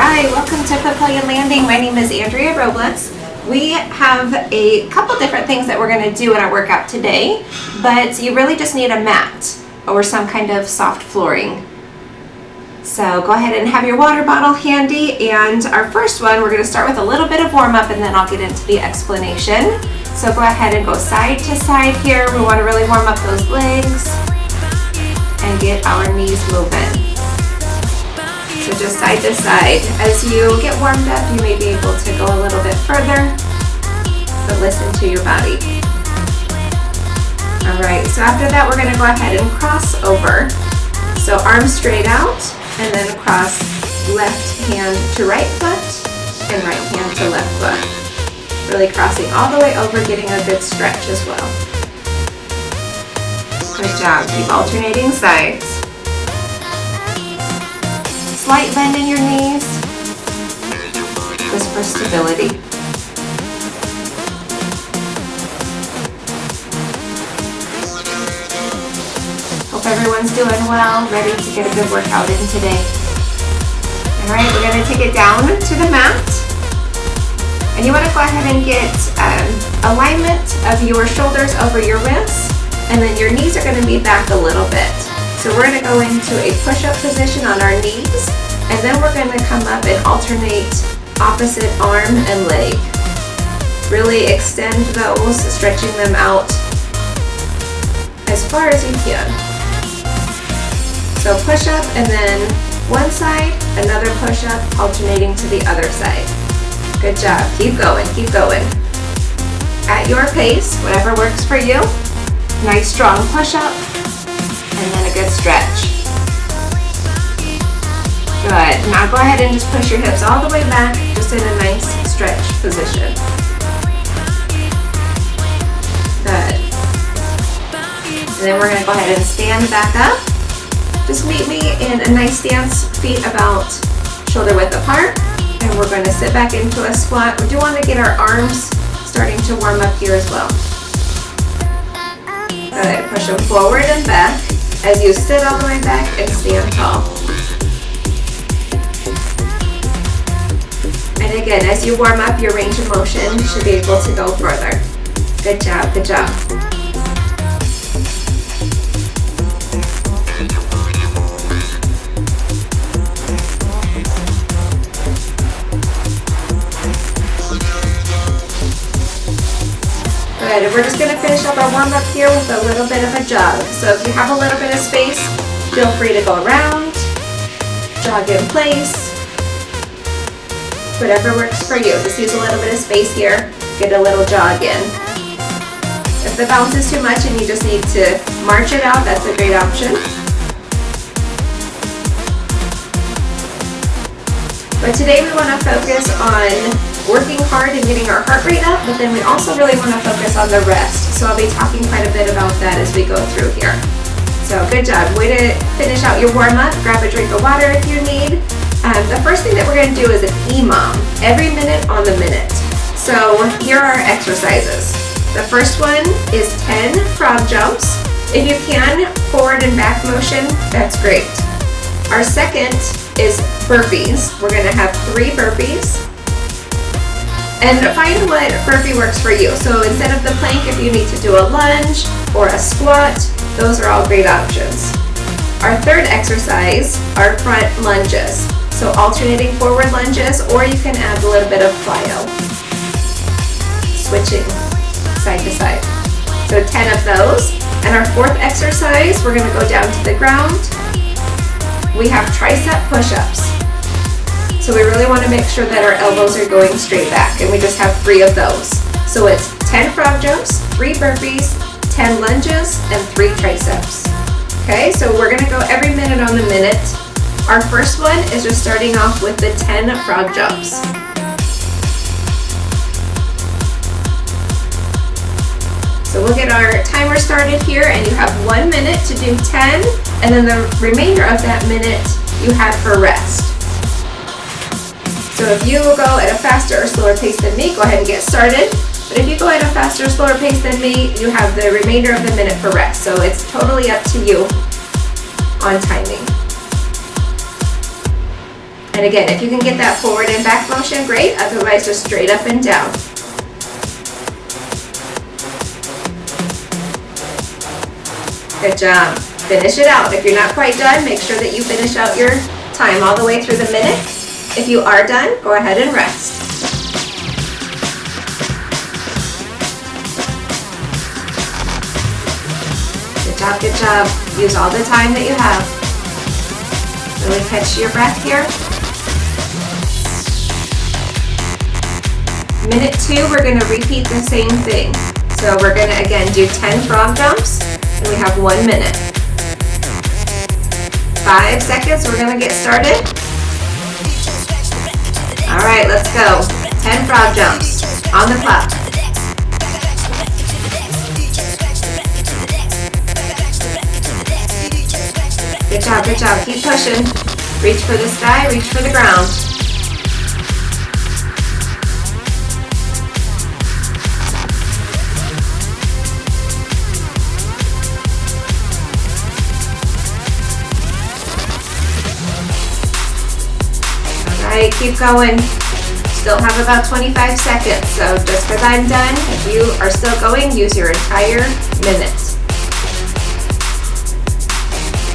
Hi, welcome to Papillion Landing. My name is Andrea Robles. We have a couple different things that we're going to do in our workout today, but you really just need a mat or some kind of soft flooring. So go ahead and have your water bottle handy, and our first one, we're going to start with a little bit of warm up and then I'll get into the explanation. So go ahead and go side to side here. We want to really warm up those legs and get our knees moving. So just side to side. As you get warmed up, you may be able to go a little bit further, but listen to your body. All right, so after that, we're going to go ahead and cross over. So arms straight out, and then cross left hand to right foot, and right hand to left foot. Really crossing all the way over, getting a good stretch as well. Good job. Keep alternating sides. Slight bend in your knees, just for stability. Hope everyone's doing well, ready to get a good workout in today. All right, we're going to take it down to the mat. And you want to go ahead and get alignment of your shoulders over your wrists, and then your knees are going to be back a little bit. So we're going to go into a push-up position on our knees, and then we're going to come up and alternate opposite arm and leg. Really extend those, stretching them out as far as you can. So push up and then one side, another push up, alternating to the other side. Good job. Keep going, keep going. At your pace, whatever works for you. Nice strong push up. And then a good stretch. Good. Now go ahead and just push your hips all the way back, just in a nice stretch position. Good. And then we're going to go ahead and stand back up. Just meet me in a nice stance, feet about shoulder width apart. And we're going to sit back into a squat. We do want to get our arms starting to warm up here as well. Good. Push them forward and back as you sit all the way back and stand tall. And again, as you warm up, your range of motion should be able to go further. Good job, good job. Good, and we're just going to finish up our warm up here with a little bit of a jog. So if you have a little bit of space, feel free to go around, jog in place, whatever works for you. Just use a little bit of space here, get a little jog in. If the bounce is too much and you just need to march it out, that's a great option. But today we want to focus on working hard and getting our heart rate up, but then we also really want to focus on the rest. So I'll be talking quite a bit about that as we go through here. So good job. Way to finish out your warm up. Grab a drink of water if you need. The first thing that we're going to do is an EMOM, every minute on the minute. So here are our exercises. The first one is 10 frog jumps. If you can, forward and back motion, that's great. Our second is burpees. We're going to have 3 burpees. And find what burpee works for you. So instead of the plank, if you need to do a lunge or a squat, those are all great options. Our third exercise are front lunges. So alternating forward lunges, or you can add a little bit of plyo. Switching side to side. So 10 of those. And our fourth exercise, we're going to go down to the ground. We have tricep push-ups. So we really want to make sure that our elbows are going straight back, and we just have 3 of those. So it's 10 frog jumps, 3 burpees, 10 lunges, and 3 triceps. Okay, so we're going to go every minute on the minute. Our first one is just starting off with the 10 frog jumps. So we'll get our timer started here, and you have 1 minute to do 10, and then the remainder of that minute you have for rest. So if you go at a faster or slower pace than me, go ahead and get started. But if you go at a faster or slower pace than me, you have the remainder of the minute for rest. So it's totally up to you on timing. And again, if you can get that forward and back motion, great. Otherwise, just straight up and down. Good job. Finish it out. If you're not quite done, make sure that you finish out your time all the way through the minute. If you are done, go ahead and rest. Good job, good job. Use all the time that you have. Really catch your breath here. Minute 2, we're going to repeat the same thing. So we're going to again do 10 frog jumps, and we have 1 minute. 5 seconds, we're going to get started. All right, let's go. 10 frog jumps on the clock. Good job, good job. Keep pushing. Reach for the sky, reach for the ground. All right, keep going. Still have about 25 seconds, so just because I'm done, if you are still going, use your entire minute.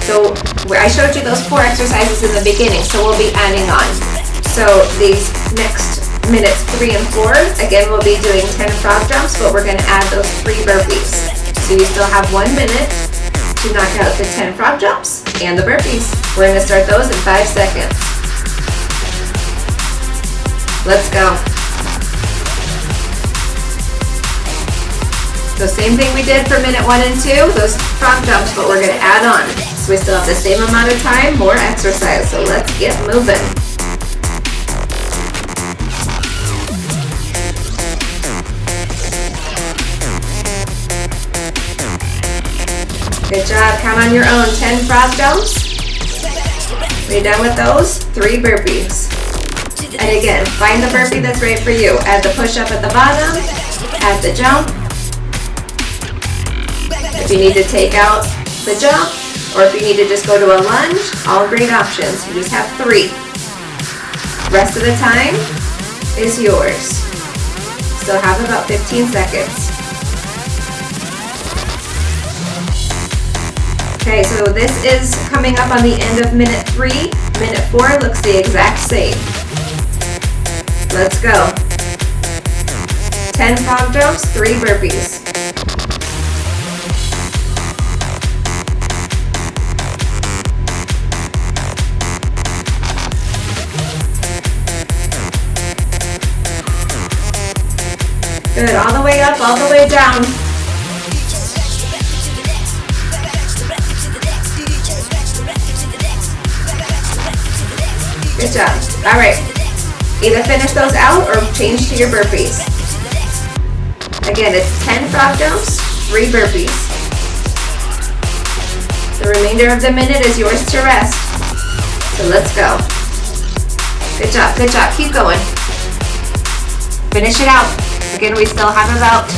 So I showed you those 4 exercises in the beginning, so we'll be adding on. So these next minutes 3 and 4, again, we'll be doing 10 frog jumps, but we're going to add those 3 burpees. So you still have 1 minute to knock out the 10 frog jumps and the burpees. We're going to start those in 5 seconds. Let's go. So same thing we did for minute 1 and 2, those frog jumps, but we're going to add on. So we still have the same amount of time, more exercise. So let's get moving. Good job. Count on your own. 10 frog jumps. Are you done with those? 3 burpees. And again, find the burpee that's right for you. Add the push-up at the bottom. Add the jump. If you need to take out the jump, or if you need to just go to a lunge, all great options. You just have 3. Rest of the time is yours. Still have about 15 seconds. Okay, so this is coming up on the end of minute 3. Minute 4 looks the exact same. Let's go. 10 frog jumps, 3 burpees. Good, all the way up, all the way down. Good job. All right. Either finish those out or change to your burpees. Again, it's 10 frog jumps, 3 burpees. The remainder of the minute is yours to rest. So let's go. Good job, good job. Keep going. Finish it out. Again, we still have about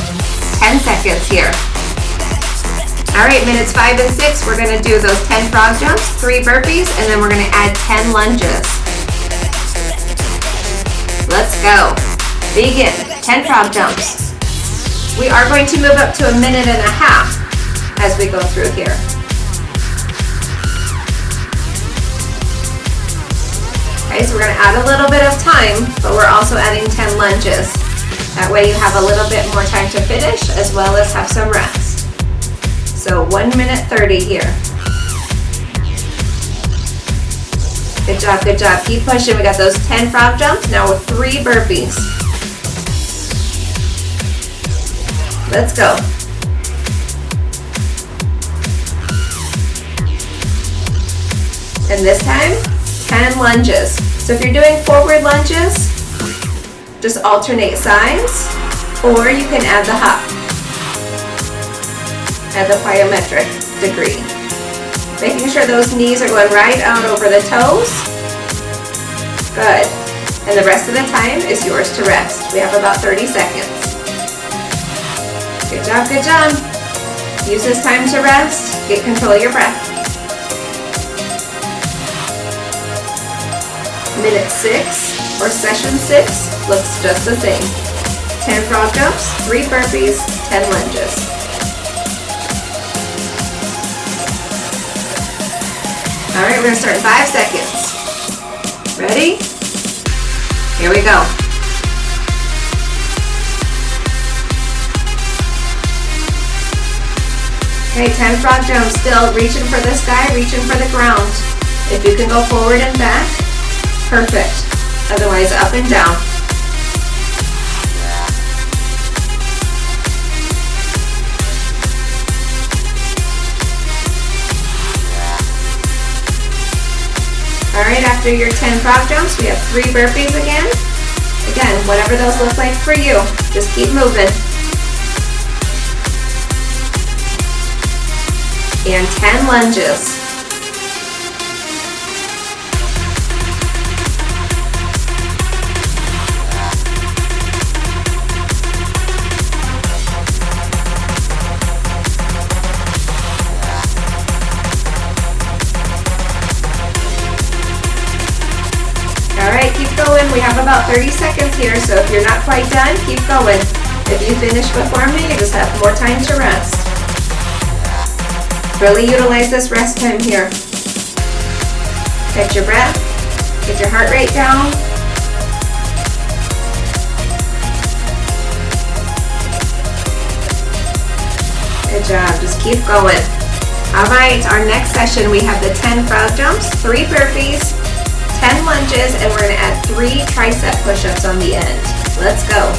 10 seconds here. All right, minutes 5 and 6, we're gonna do those 10 frog jumps, 3 burpees, and then we're gonna add 10 lunges. Let's go. Begin. 10 frog jumps. We are going to move up to 1.5 minutes as we go through here. Okay, so we're gonna add a little bit of time, but we're also adding 10 lunges. That way you have a little bit more time to finish as well as have some rest. So 1 minute 30 here. Good job, good job. Keep pushing. We got those 10 frog jumps. Now with 3 burpees. Let's go. And this time, 10 lunges. So if you're doing forward lunges, just alternate sides, or you can add the hop at the plyometric degree. Making sure those knees are going right out over the toes. Good. And the rest of the time is yours to rest. We have about 30 seconds. Good job, good job. Use this time to rest. Get control of your breath. minute 6 or session 6 looks just the same. 10 frog jumps, 3 burpees, 10 lunges. All right, we're gonna start in 5 seconds. Ready? Here we go. Okay, 10 frog jumps, still reaching for the sky, reaching for the ground. If you can go forward and back, perfect. Otherwise, up and down. All right, after your 10 frog jumps, we have 3 burpees again. Again, whatever those look like for you, just keep moving. And 10 lunges. All right, keep going. We have about 30 seconds here, so if you're not quite done, keep going. If you finish before me, you just have more time to rest. Really utilize this rest time here. Catch your breath, get your heart rate down. Good job, just keep going. All right, our next session, we have the 10 frog jumps, 3 burpees, 10 lunges, and we're gonna add 3 tricep push-ups on the end. Let's go.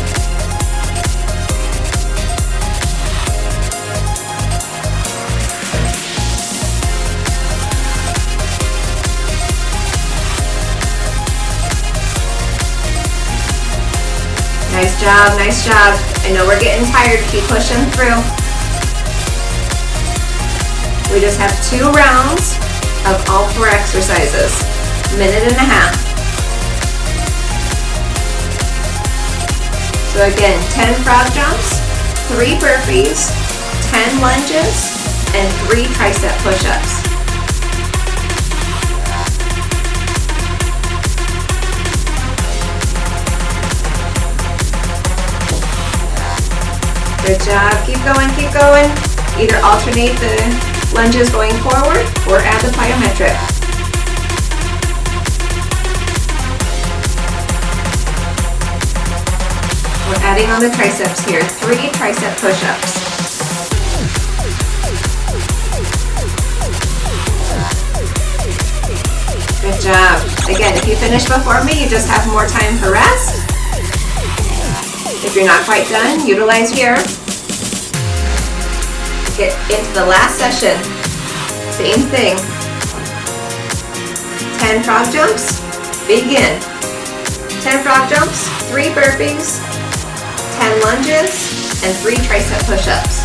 Nice job, nice job. I know we're getting tired, keep pushing through. We just have 2 rounds of all 4 exercises. Minute and a half. So again, 10 frog jumps, 3 burpees, 10 lunges, and 3 tricep push-ups. Good job, keep going, keep going. Either alternate the lunges going forward or add the plyometric. We're adding on the triceps here, 3 tricep push-ups. Good job. Again, if you finish before me, you just have more time for rest. If you're not quite done, utilize here. Get into the last session. Same thing. 10 frog jumps, begin. 10 frog jumps, 3 burpees, 10 lunges, and 3 tricep push-ups.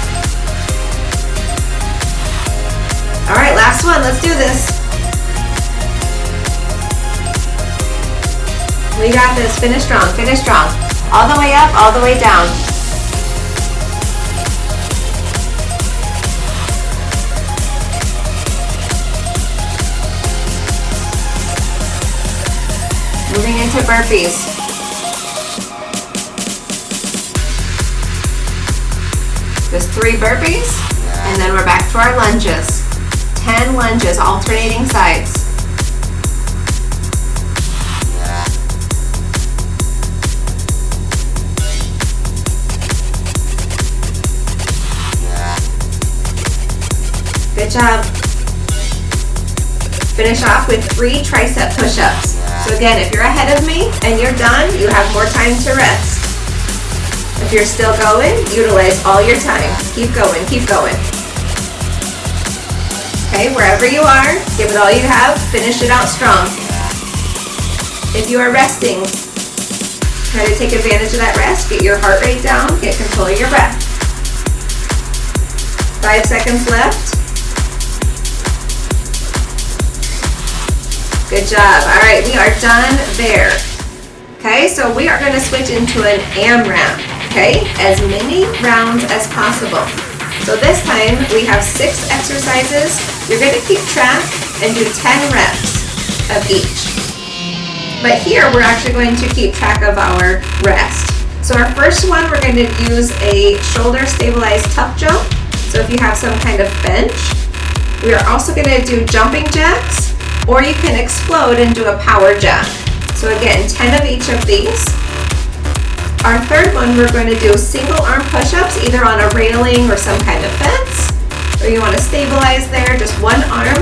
All right, last one, let's do this. We got this, finish strong, finish strong. All the way up, all the way down. Moving into burpees. Just 3 burpees, and then we're back to our lunges. 10 lunges, alternating sides. Good job. Finish off with 3 tricep push-ups. So again, if you're ahead of me and you're done, you have more time to rest. If you're still going, utilize all your time. Keep going, keep going. Okay, wherever you are, give it all you have, finish it out strong. If you are resting, try to take advantage of that rest, get your heart rate down, get control of your breath. 5 seconds left. Good job. All right, we are done there. Okay, so we are going to switch into an AMRAP. Okay, as many rounds as possible. So this time we have 6 exercises. You're going to keep track and do 10 reps of each. But here we're actually going to keep track of our rest. So our first one, we're going to use a shoulder stabilized tuck jump. So if you have some kind of bench. We are also going to do jumping jacks, or you can explode and do a power jack. So again, 10 of each of these. Our third one, we're going to do single arm push-ups, either on a railing or some kind of fence, or you want to stabilize there, just one arm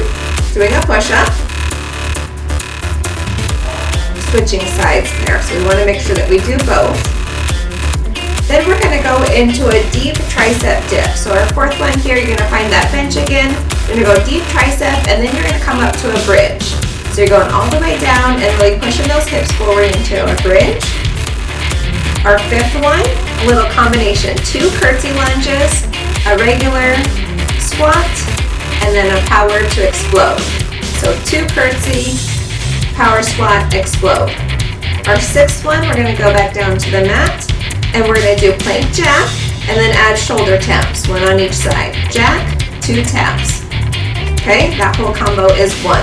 doing a push-up. Switching sides there, so we want to make sure that we do both. Then we're going to go into a deep tricep dip. So our fourth one here, you're going to find that bench again. You're going to go deep tricep, and then you're going to come up to a bridge. So you're going all the way down and really pushing those hips forward into a bridge. Our fifth one, a little combination, 2 curtsy lunges, a regular squat, and then a power to explode. So 2 curtsy, power squat, explode. Our sixth one, we're going to go back down to the mat, and we're going to do plank jack, and then add shoulder taps, 1 on each side. Jack, 2 taps. Okay, that whole combo is 1.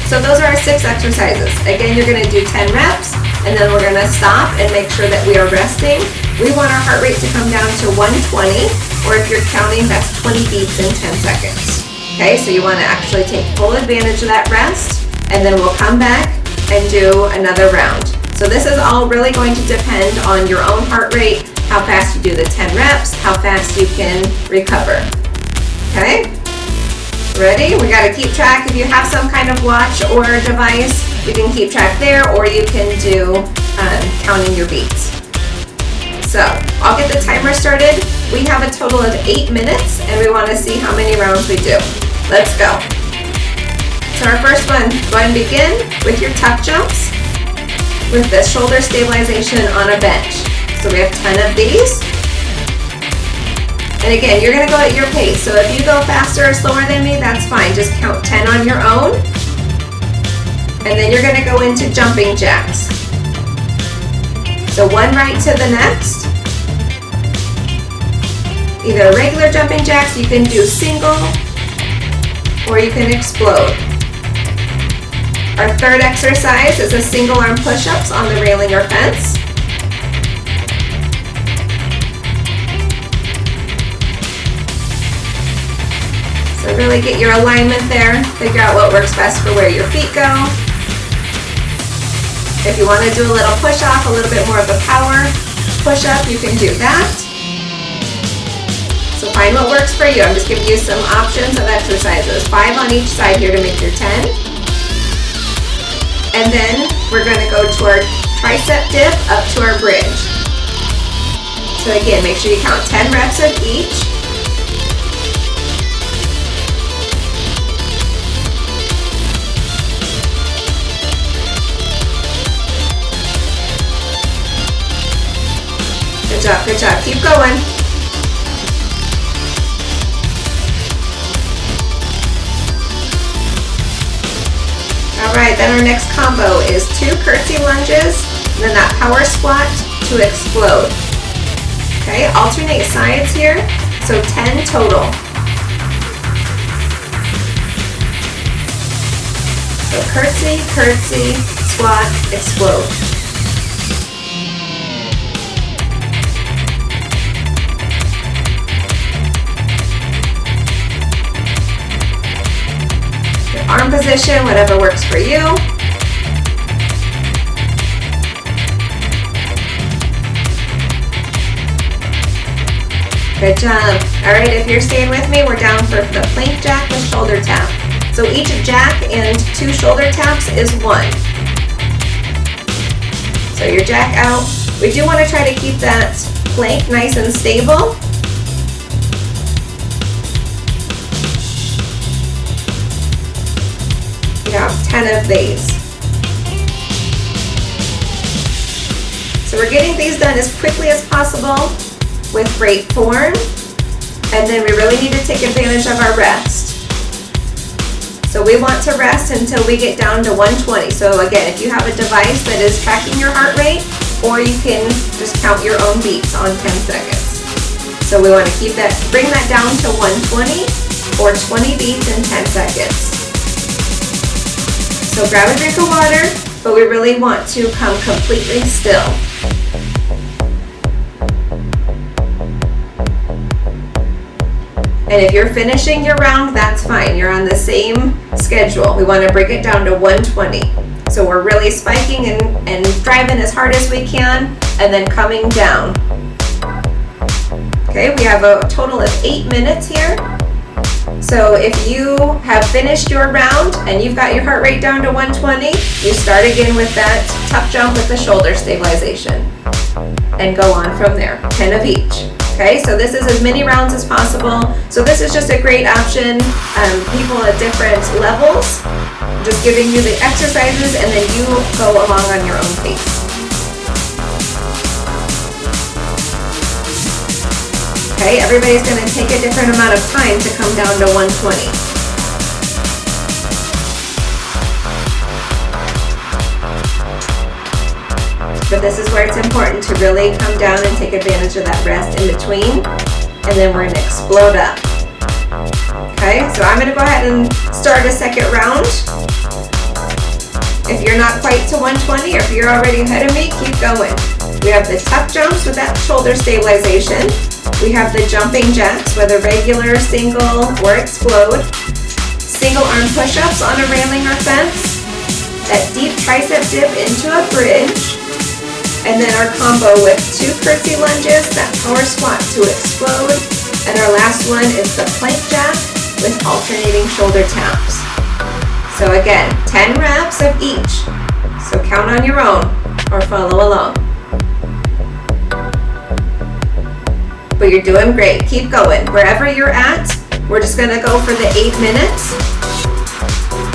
So those are our 6 exercises. Again, you're going to do 10 reps, and then we're going to stop and make sure that we are resting. We want our heart rate to come down to 120, or if you're counting, that's 20 beats in 10 seconds. Okay, so you want to actually take full advantage of that rest, and then we'll come back and do another round. So this is all really going to depend on your own heart rate, how fast you do the 10 reps, how fast you can recover. Okay? Ready? We got to keep track. If you have some kind of watch or device, you can keep track there, or you can do counting your beats. So I'll get the timer started. We have a total of 8 minutes, and we want to see how many rounds we do. Let's go. So our first one, go ahead and begin with your tuck jumps with the shoulder stabilization on a bench. So we have 10 of these. And again, you're going to go at your pace. So if you go faster or slower than me, that's fine. Just count 10 on your own. And then you're going to go into jumping jacks. So one right to the next. Either regular jumping jacks, you can do single, or you can explode. Our third exercise is a single arm push-ups on the railing or fence. So really get your alignment there. Figure out what works best for where your feet go. If you want to do a little push-off, a little bit more of a power push-up, you can do that. So find what works for you. I'm just giving you some options of exercises. 5 on each side here to make your 10. And then we're going to go to our tricep dip up to our bridge. So again, make sure you count 10 reps of each. Good job, good job. Keep going. All right, then our next combo is 2 curtsy lunges, and then that power squat to explode. Okay, alternate sides here, so 10 total. So curtsy, curtsy, squat, explode. Arm position, whatever works for you. Good job. All right, if you're staying with me, we're down for the plank jack with shoulder tap. So each jack and 2 shoulder taps is 1. So your jack out. We do want to try to keep that plank nice and stable. We have 10 of these. So we're getting these done as quickly as possible with great form, and then we really need to take advantage of our rest. So we want to rest until we get down to 120. So again, if you have a device that is tracking your heart rate, or you can just count your own beats on 10 seconds. So we want to keep that, bring that down to 120 or 20 beats in 10 seconds. So grab a drink of water, but we really want to come completely still. And if you're finishing your round, that's fine. You're on the same schedule. We want to bring it down to 120. So we're really spiking and driving as hard as we can, and then coming down. Okay, we have a total of 8 minutes here. So if you have finished your round and you've got your heart rate down to 120, you start again with that tuck jump with the shoulder stabilization and go on from there, 10 of each. Okay, so this is as many rounds as possible. So this is just a great option. People at different levels, just giving you the exercises and then you go along on your own pace. Okay, everybody's going to take a different amount of time to come down to 120. But this is where it's important to really come down and take advantage of that rest in between, and then we're going to explode up. Okay, so I'm going to go ahead and start a second round. If you're not quite to 120, or if you're already ahead of me, keep going. We have the tuck jumps with that shoulder stabilization. We have the jumping jacks, whether regular, single, or explode. Single arm push-ups on a railing or fence. That deep tricep dip into a bridge. And then our combo with 2 curtsy lunges, that power squat to explode. And our last one is the plank jack with alternating shoulder taps. So again, 10 reps of each. So count on your own or follow along. But you're doing great. Keep going. Wherever you're at, we're just going to go for the 8 minutes.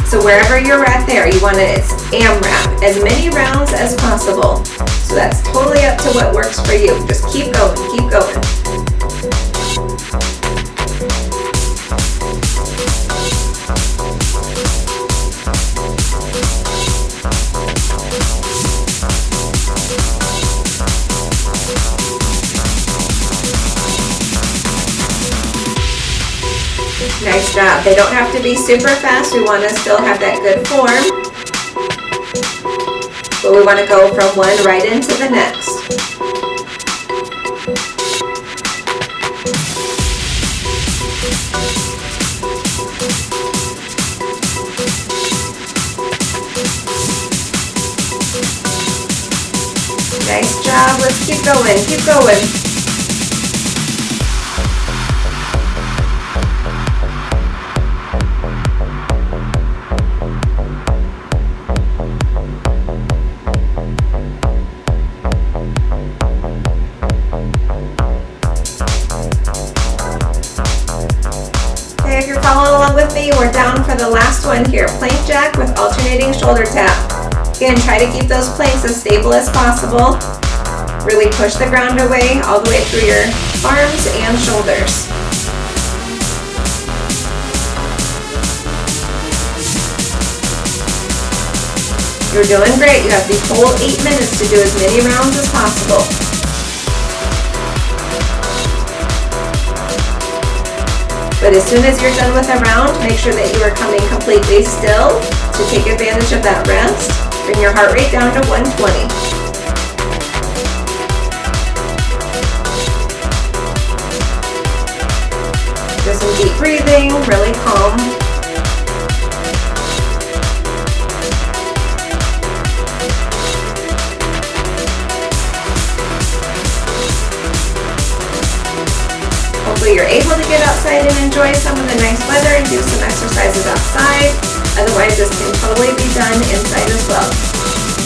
So wherever you're at there, you want to AMRAP, as many rounds as possible. So that's totally up to what works for you. Just keep going, keep going. Nice job. They don't have to be super fast. We want to still have that good form. But we want to go from one right into the next. Nice job. Let's keep going, keep going. We're down for the last one here, plank jack with alternating shoulder tap. Again, try to keep those planks as stable as possible. Really push the ground away all the way through your arms and shoulders. You're doing great. You have the whole 8 minutes to do as many rounds as possible. But as soon as you're done with a round, make sure that you are coming completely still to take advantage of that rest. Bring your heart rate down to 120. Do some deep breathing, really calm. Hopefully you're able to get outside and enjoy some of the nice weather and do some exercises outside. Otherwise, this can totally be done inside as well.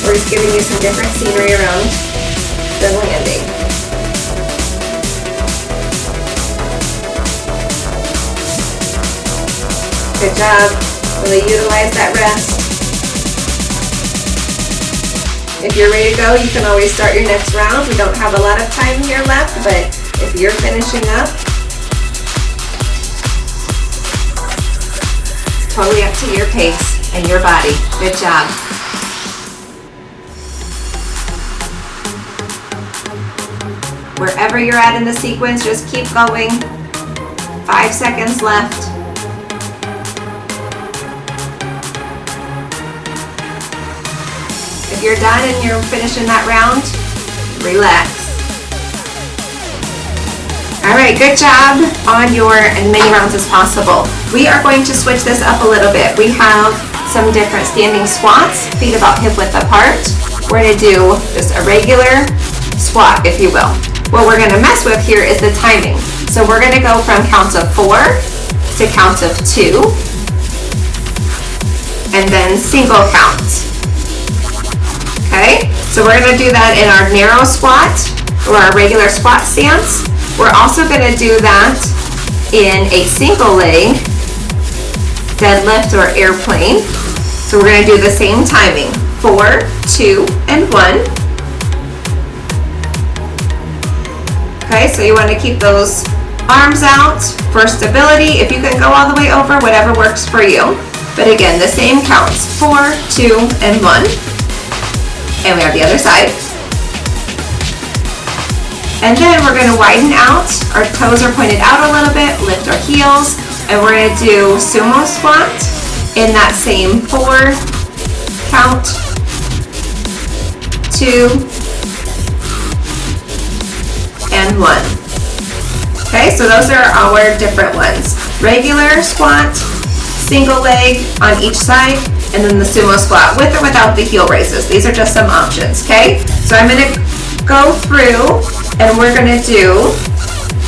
We're just giving you some different scenery around the landing. Good job. Really utilize that rest. If you're ready to go, you can always start your next round. We don't have a lot of time here left, but if you're finishing up, totally up to your pace and your body. Good job. Wherever you're at in the sequence, just keep going. 5 seconds left. if you're done and you're finishing that round, relax. All right, good job on your as many rounds as possible. We are going to switch this up a little bit. We have some different standing squats, feet about hip width apart. We're gonna do just a regular squat, if you will. What we're gonna mess with here is the timing. So we're gonna go from counts of 4 to counts of 2, and then single counts. Okay, so we're gonna do that in our narrow squat or our regular squat stance. We're also gonna do that in a single leg deadlift or airplane. So we're gonna do the same timing, 4, 2, and 1. Okay, so you wanna keep those arms out for stability. If you can go all the way over, whatever works for you. But again, the same counts, 4, 2, and 1. And we have the other side. And then we're gonna widen out. Our toes are pointed out a little bit, lift our heels, and we're gonna do sumo squat in that same 4 count, 2, and 1. Okay, so those are our different ones. Regular squat, single leg on each side, and then the sumo squat with or without the heel raises. These are just some options, okay? So I'm gonna go through and we're gonna do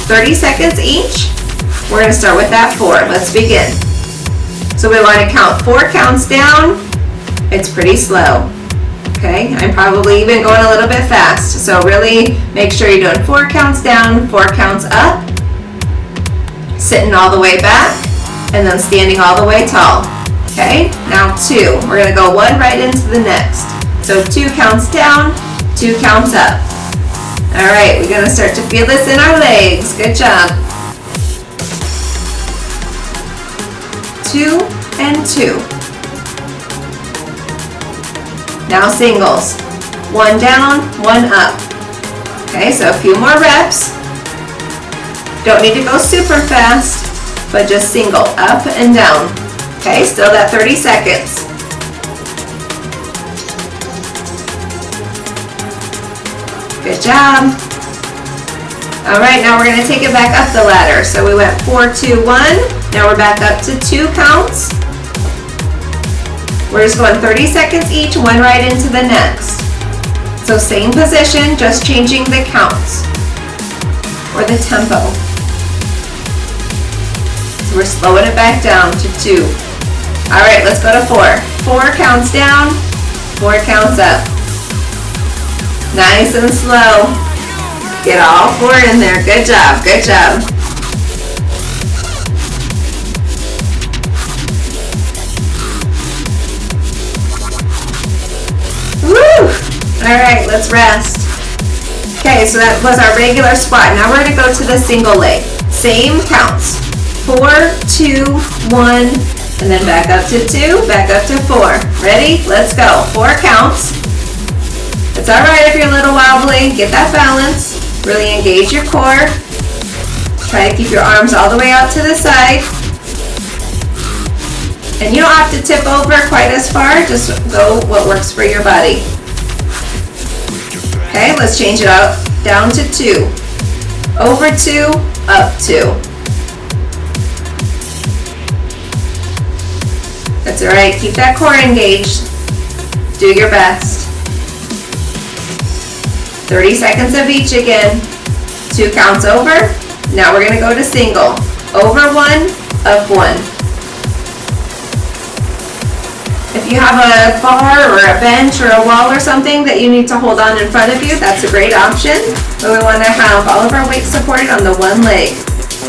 30 seconds each. We're gonna start with that 4. Let's begin. So we wanna count 4 counts down. It's pretty slow, okay? I'm probably even going a little bit fast. So really make sure you're doing 4 counts down, 4 counts up, sitting all the way back, and then standing all the way tall. Okay, now 2. We're gonna go 1 right into the next. So 2 counts down, 2 counts up. All right, we're gonna start to feel this in our legs. Good job. 2 and 2. Now singles. 1 down, 1 up. Okay, so a few more reps. Don't need to go super fast, but just single up and down. Okay, still that 30 seconds. Good job. All right, now we're gonna take it back up the ladder. So we went 4, 2, 1. Now we're back up to 2 counts. We're just going 30 seconds each, 1 right into the next. So same position, just changing the counts or the tempo. So we're slowing it back down to 2. All right, let's go to 4. 4 counts down, 4 counts up. Nice and slow. Get all 4 in there. Good job, good job. Woo! All right, let's rest. Okay, so that was our regular squat. Now we're gonna go to the single leg. Same counts. 4, 2, 1, and then back up to 2, back up to 4. Ready? Let's go. 4 counts. It's all right if you're a little wobbly. Get that balance. Really engage your core. Try to keep your arms all the way out to the side. And you don't have to tip over quite as far. Just go what works for your body. Okay, let's change it out down to 2. Over 2, up 2. That's all right. Keep that core engaged. Do your best. 30 seconds of each again. 2 counts over. Now we're going to go to single. Over 1, up 1. If you have a bar or a bench or a wall or something that you need to hold on in front of you, that's a great option. But we want to have all of our weight supported on the one leg.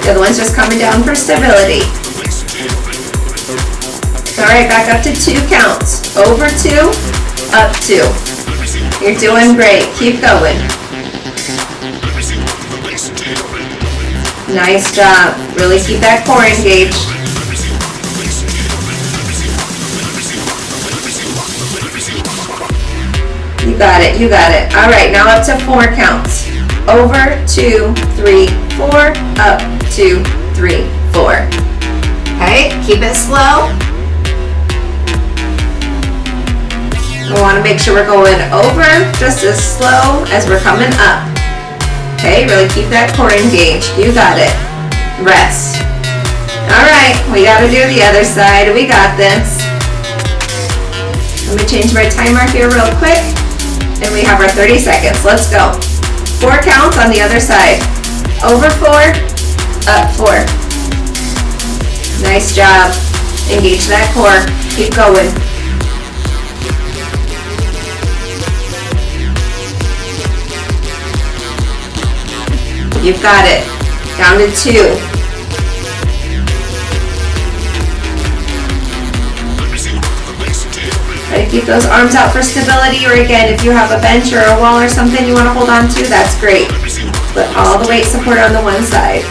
The other one's just coming down for stability. All right, back up to 2 counts. Over 2, up 2. You're doing great. Keep going. Nice job. Really keep that core engaged. You got it, you got it. All right, now up to 4 counts. Over, 2, 3, 4, up, 2, 3, 4. Okay, keep it slow. We want to make sure we're going over just as slow as we're coming up. Okay, really keep that core engaged. You got it. Rest. All right, we got to do the other side. We got this. Let me change my timer here real quick. And we have our 30 seconds. Let's go. 4 counts on the other side. Over 4, up 4. Nice job. Engage that core. Keep going. You've got it. Down to 2. Try to keep those arms out for stability, or again, if you have a bench or a wall or something you want to hold on to, that's great. Put all the weight support on the one side.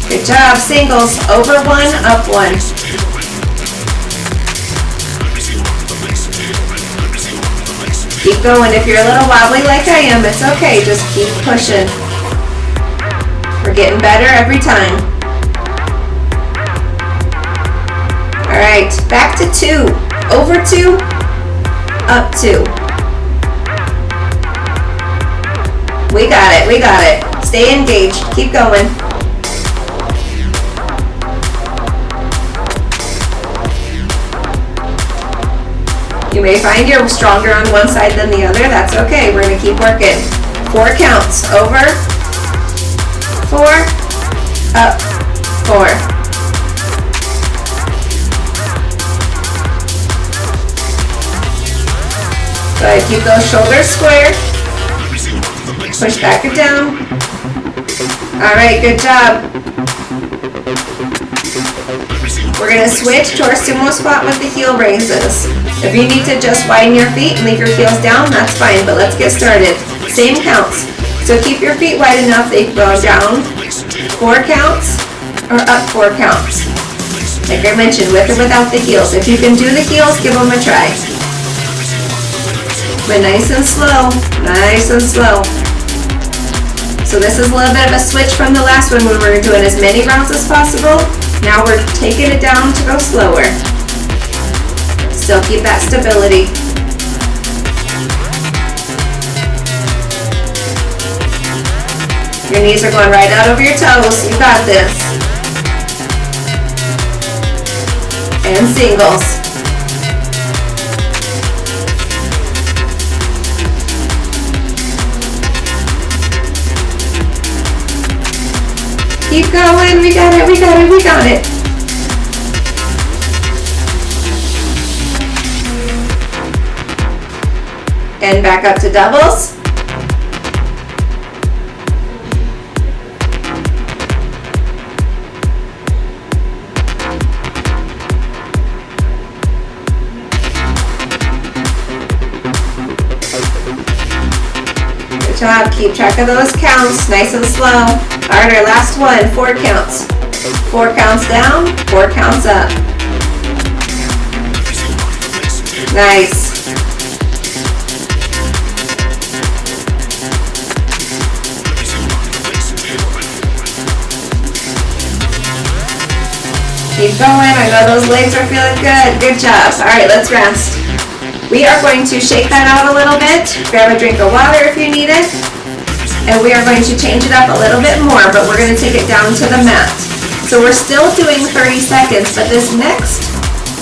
Good job. Singles. Over 1, up 1. Keep going. If you're a little wobbly like I am, it's okay. Just keep pushing. We're getting better every time. All right, back to 2. Over 2, up 2. We got it, we got it. Stay engaged, keep going. You may find you're stronger on one side than the other. That's okay, we're gonna keep working. 4 counts, over, 4, up, 4. Good, keep those shoulders squared. Push back and down. All right, good job. We're gonna switch to our sumo squat with the heel raises. If you need to just widen your feet and leave your heels down, that's fine, but let's get started. Same counts. So keep your feet wide enough they go down 4 counts or up 4 counts. Like I mentioned, with or without the heels. If you can do the heels, give them a try. But nice and slow, nice and slow. So this is a little bit of a switch from the last one when we were doing as many rounds as possible. Now we're taking it down to go slower. Still keep that stability. Your knees are going right out over your toes. You got this. And singles. Keep going, we got it, we got it, we got it. And back up to doubles. Good job, keep track of those counts, nice and slow. All right, our last one, 4 counts. 4 counts down, 4 counts up. Nice. Keep going, I know those legs are feeling good. Good job. All right, let's rest. We are going to shake that out a little bit. Grab a drink of water if you need it. And we are going to change it up a little bit more, but we're going to take it down to the mat. So we're still doing 30 seconds, but this next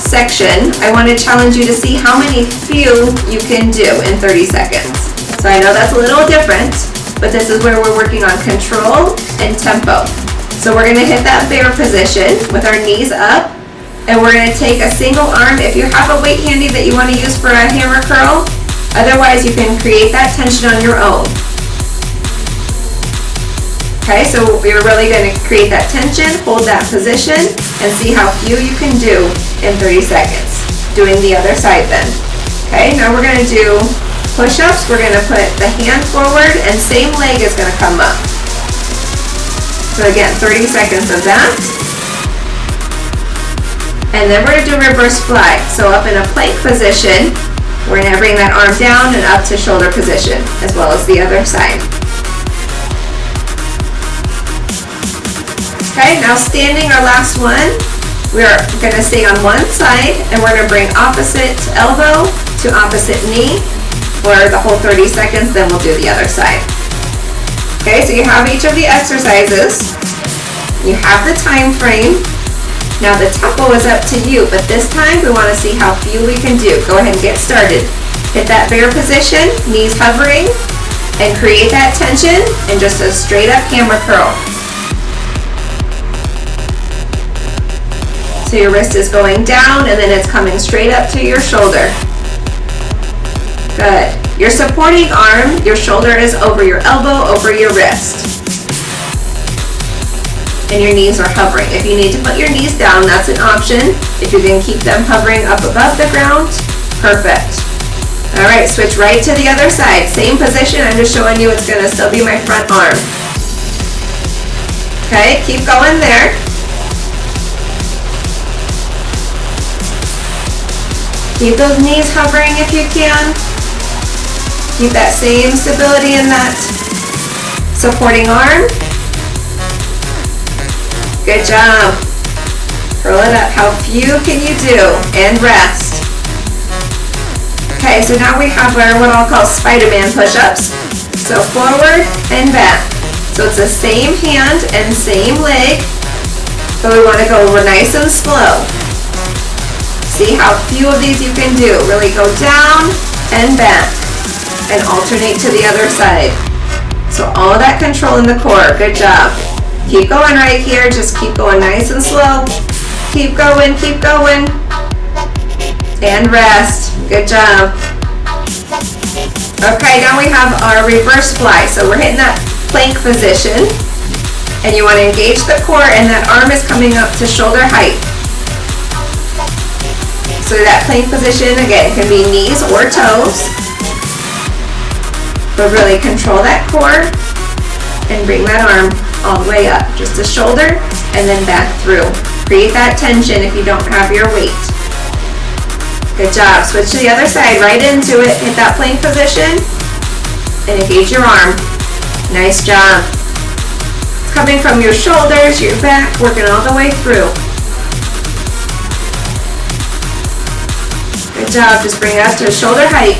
section, I want to challenge you to see how many few you can do in 30 seconds. So I know that's a little different, but this is where we're working on control and tempo. So we're going to hit that bear position with our knees up, and we're going to take a single arm. If you have a weight handy that you want to use for a hammer curl, otherwise you can create that tension on your own. Okay, so we're really going to create that tension, hold that position, and see how few you can do in 30 seconds. Doing the other side then. Okay, now we're going to do push-ups. We're going to put the hand forward and same leg is going to come up. So again, 30 seconds of that. And then we're going to do reverse fly. So up in a plank position, we're going to bring that arm down and up to shoulder position, as well as the other side. Okay, now standing, our last one. We are going to stay on one side, and we're going to bring opposite elbow to opposite knee for the whole 30 seconds, then we'll do the other side. Okay, so you have each of the exercises. You have the time frame. Now the tempo is up to you, but this time we want to see how few we can do. Go ahead and get started. Hit that bear position, knees hovering, and create that tension in just a straight up hammer curl. So your wrist is going down and then it's coming straight up to your shoulder. Good. Your supporting arm, your shoulder is over your elbow, over your wrist. And your knees are hovering. If you need to put your knees down, that's an option. If you can keep them hovering up above the ground, perfect. All right, switch right to the other side. Same position, I'm just showing you it's gonna still be my front arm. Okay, keep going there. Keep those knees hovering if you can. Keep that same stability in that supporting arm. Good job. Curl it up. How few can you do? And rest. Okay, so now we have our what I'll call Spider-Man push-ups. So forward and back. So it's the same hand and same leg, but we want to go nice and slow. See how few of these you can do. Really go down and back and alternate to the other side. So all of that control in the core. Good job. Keep going right here, just keep going nice and slow. Keep going, and rest. Good job. Okay, now we have our reverse fly. So we're hitting that plank position, and you want to engage the core, and that arm is coming up to shoulder height. So that plank position, again, can be knees or toes. But really control that core, and bring that arm all the way up, just to shoulder and then back through. Create that tension if you don't have your weight. Good job. Switch to the other side, right into it. Hit that plank position and engage your arm. Nice job. It's coming from your shoulders, your back, working all the way through. Good job. Just bring it up to shoulder height.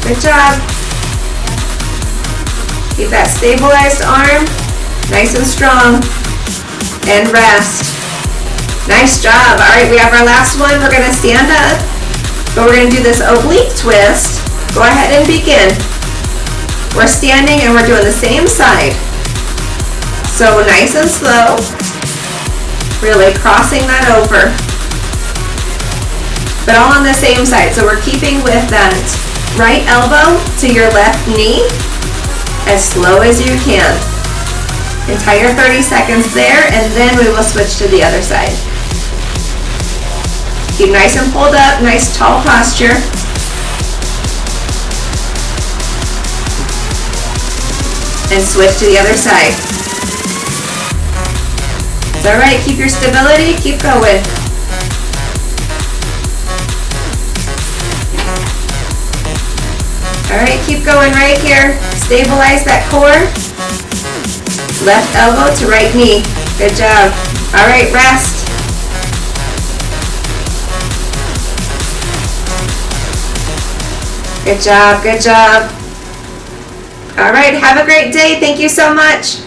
Good job. Keep that stabilized arm nice and strong, and rest. Nice job. All right, we have our last one. We're going to stand up, but we're going to do this oblique twist. Go ahead and begin. We're standing and we're doing the same side. So nice and slow, really crossing that over, but all on the same side. So we're keeping with that right elbow to your left knee as slow as you can. Entire 30 seconds there, and then we will switch to the other side. Keep nice and pulled up, nice tall posture. And switch to the other side. It's all right, keep your stability, keep going. All right, keep going right here. Stabilize that core. Left elbow to right knee. Good job. All right, rest. Good job, good job. All right, have a great day. Thank you so much.